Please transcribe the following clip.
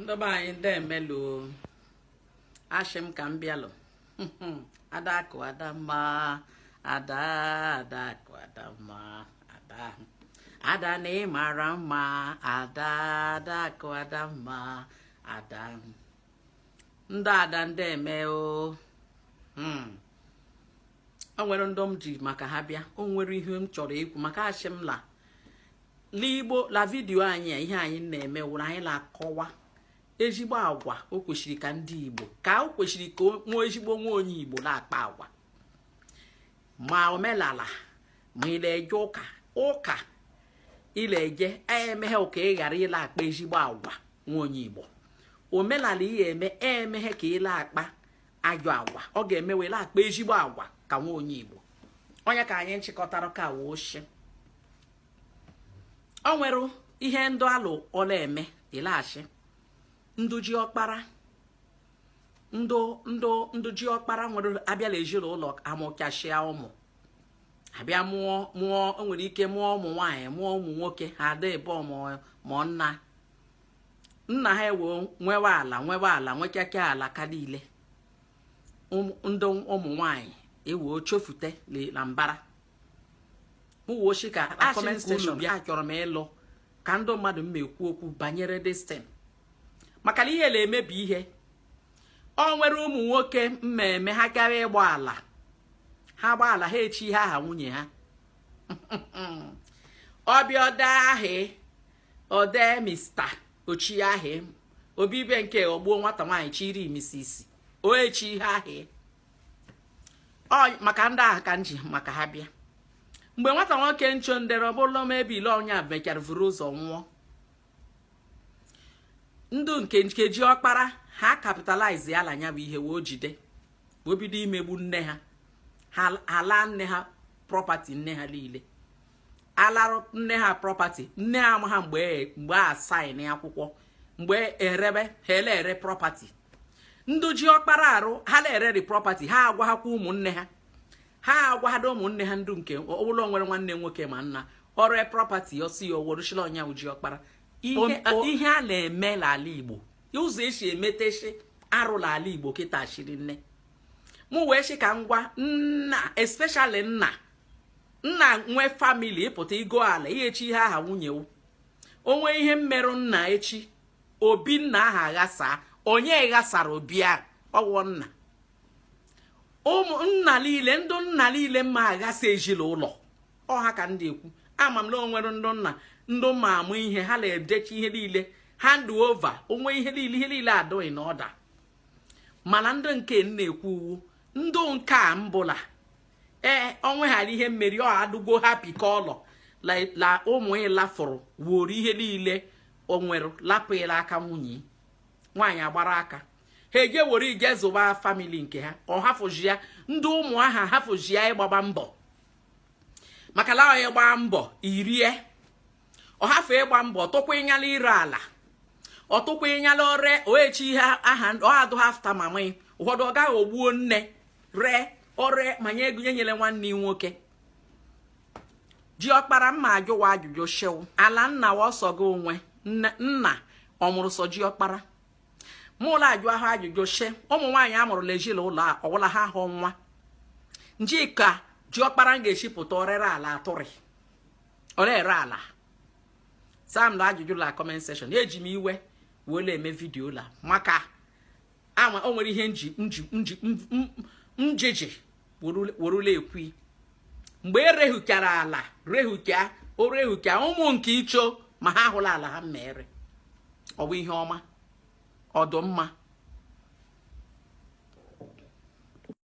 Ndabai melu Ashim Cambialo Adako Adama Adako Adama Ada ne marama Adako Adama Adam Ndada ndeme o onwere ndom ji maka ha bịa onwere ihe m chọrọ ikwu maka Ashim la Ligbo la video anyị ihe anyị na-eme wụrụ anyị na-akọwa ezigbo agwa o kwesịrị ka ndị Igbo ka o kwesịrị ka nwa ezigbo nwa onye Igbo na-akpa agwa ma omelala ma ile-eje ụka ile-eje emeghe ụka ị ghara ile akpa ezigbo agwa nwa onye Igbo omelala ihe eme emeghe ka ile akpa ajọ agwa ọ ga-emewe ile akpa ezigbo agwa ka nwa onye Igbo onye ka anyị nchịkọtara ka woshi o nwere ihe ndụ alụ ọla eme ilachi ndụ ji ọkpara ndụ ji ọkpara nwere abịala ejiri ụlọ amụkashia ụmụ abịa mụọ nwere ike mụọ ụmụ nwaanyị mụọ ụmụ nwoke ha ada ebe ma nna ha ewe nwewe ala nwekeke ala ka niile ndụ ụmụ nwaanyị ewe chofute na mbara uwochi ka comment section bịa chọrọ m ịlụ ka ndị mmadụ mmekwu okwu banyere destin maka na ihe na-emebi ihe o nwere ụmụ nwoke mmemme ha gara ịgba ala ha gba ala ha echi ha nwunye ha ọbịa ode mista ochie ahị obibe nke ogbuo nwata nwaanyị chiri misisi o echi ha ahị maka ndị ahụ ka nji maka ha bịa mgbe nwata nwoke ncho ndere ọbụla mebile ọnya mechara vuru ụzọ nwụọ ndụ nke nkeji ọkpara ha capitalize ala nya bụ ihe wee jide wee bido imegbu nne ha ala nne ha property nne ha niile alarụ nne ha property nne ha ama ha mgbe a sign akwụkwọ mgbe erebe ha ere property ndụ ji ọkpara arụ ha na-ere property ha agwa ha kwa ụmụnne ha agwahado ụmụnne ha ndụ nke ụlọ nwere nwanne nwoke ma nna ọrụ property osi ya oworuchila ọnya uji ọkpara ihe a na-eme n'ala Igbo ụzọ esi emeteshi arụla ala Igbo kịta shiri nne mụ wee shi ka ngwa nna especially nna nwe family ịpụta igo ala ihechi ihe aha nwunye onwe ihe mmerụ nna echi obi nna aha ghasa onye ghasara obi a ọwụ nna ụmụnna niile ndụ nna niile mma aghasa ejila ụlọ ọha ka ndị ekwu ama m na onwere ndụ nna ndụ ma amụ ihe ha na-edechi ihe niile hand over onwe ihe niile adịghị n'ọda mana ndị nke na-ekwu uwu ndụ nke a mbụla onwe ghara ihe mmeri ọ adụgo happy ka ọlọ la ụmụ ịlafụrụ wuru ihe niile onwere lapụla aka nwunye nwaanyị agbara aka ha eje were ije zụba family nke ha ọ hafụji ya ndị ụmụ aha hafụji ya ịgbaba mbọ maka la onye gbaa mbọ irie ọ hafụ ịgba mbọ tụkwa ịnyala ire ala ọ tụkwa ịnyala ore oechi ihe aha ọ adụ hafta mama ụfọdụ ọ gaghị ogbuo nne ree ore manye ego nyere nwanne nwoke ji ọkpara mma ajụwa ajụjụ shew ala nna wa ọsọ gị onwe nna ọ mụrụ sọ ji ọkpara mụla ajụ ahụ ajụjụ she ụmụ nwaanyị amụrụla ejila ụlọ a ọwụla ha hụ nwa nji ka ji ọkpara ga-echipụta orere ala atụrị orere ala sam na ajụjụ la comment section eji m iwe wele eme vidio la maka ama o nwere ihe njiji worula ekwi mgbe erehuchara ala orehucha ụmụ nke icho ma ha hụla ala ha mere ọ bụ ihe ọma ọdụ mma